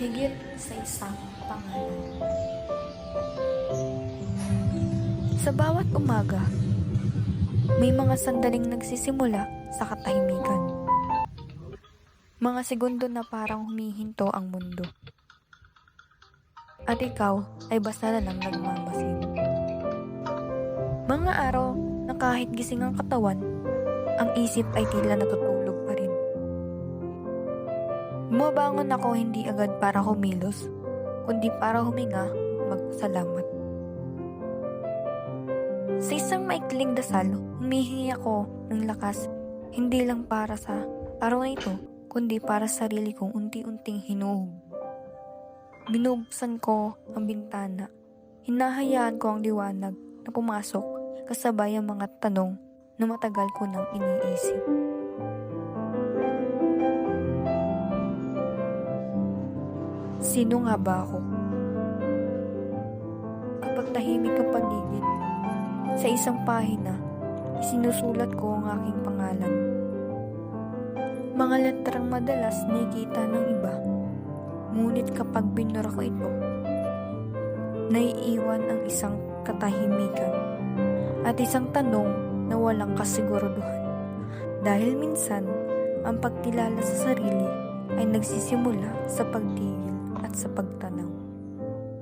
higit sa isang pangalan. Sa bawat umaga, may mga sandaling nagsisimula sa katahimikan. Mga segundo na parang humihinto ang mundo. At ikaw ay basta na lang nagmamasid. Mga araw na kahit gising ang katawan, ang isip ay tila natutulog pa rin. Bumabangon ako hindi agad para kumilos, kundi para huminga at magpasalamat. Sa isang maikling dasal, humihingi ako ng lakas hindi lang para sa araw na ito, kundi para sa sarili kong unti-unting hinuhog. Binubuksan ko ang bintana, hinahayaan ko ang liwanag na pumasok kasabay ang mga tanong na matagal ko nang iniisip. Sino nga ba ako? Kapag tahimik ang paligid, sa isang pahina, isinusulat ko ang aking pangalan. Mga letrang madalas nakikita ng iba, ngunit kapag binura ko ito, naiiwan ang isang katahimikan at isang tanong na walang kasiguraduhan. Dahil minsan, ang pagkilala sa sarili ay nagsisimula sa pagtigil at sa pagtanaw.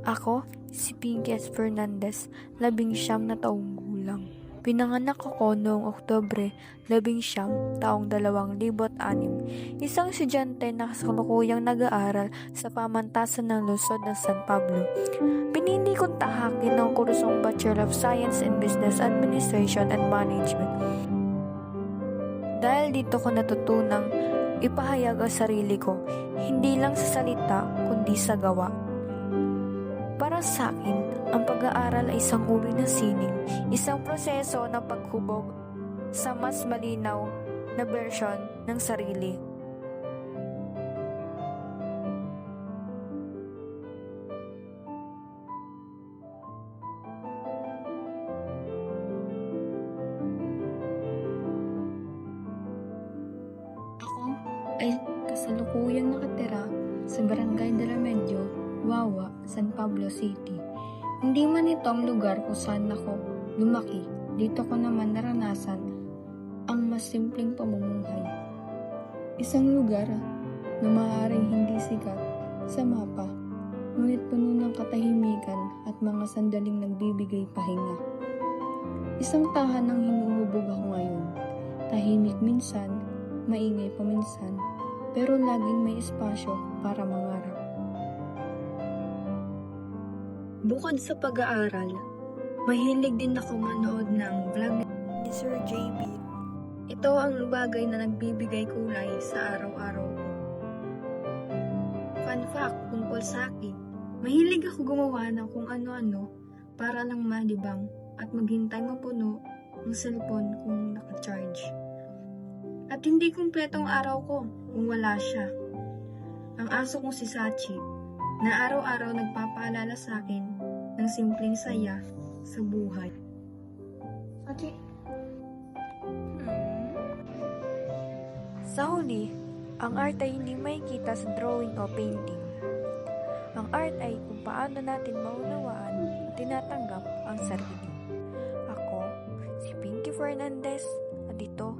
Ako, si Pinky S. Fernandez, 19 na taong gulang. Pinanganak ako noong Oktubre 19, taong 2006, isang estudyante na kasalukuyang nag-aaral sa pamantasan ng lungsod ng San Pablo. Pinili kong tahakin ng kursong Bachelor of Science in Business Administration and Management. Dahil dito ko natutunang ipahayag ang sarili ko, hindi lang sa salita, kundi sa gawa. Para sa akin, ang pag-aaral ay isang uri ng sining, isang proseso ng paghubog sa mas malinaw na bersyon ng sarili. Ako ay kasalukuyang nakatira sa Barangay de la Medio, Wawa, San Pablo City. Hindi man ito ang lugar kung saan ako lumaki, dito ko naman naranasan ang mas simpleng pamumuhay. Isang lugar na maaaring hindi sikat sa mapa, ngunit puno ng katahimikan at mga sandaling nagbibigay pahinga. Isang tahanang hinuhubog ako ngayon. Tahimik minsan, maingay paminsan, pero laging may espasyo para mangarap. Bukod sa pag-aaral, mahilig din ako manood ng vlog ni Sir JB. Ito ang bagay na nagbibigay kulay sa araw-araw ko. Fun fact tungkol sa akin, mahilig ako gumawa ng kung ano-ano para lang malibang at maghintay mapuno ang cellphone kung naka-charge. At hindi kumpletong araw ko kung wala siya. Ang aso kong si Sachi, na araw-araw nagpapaalala sa akin ng simpleng saya sa buhay. Sachi? Sa huli, ang art ay hindi makikita sa drawing o painting. Ang art ay kung paano natin maunawaan at tinatanggap ang sarili. Ako, si Pinky Fernandez, at ito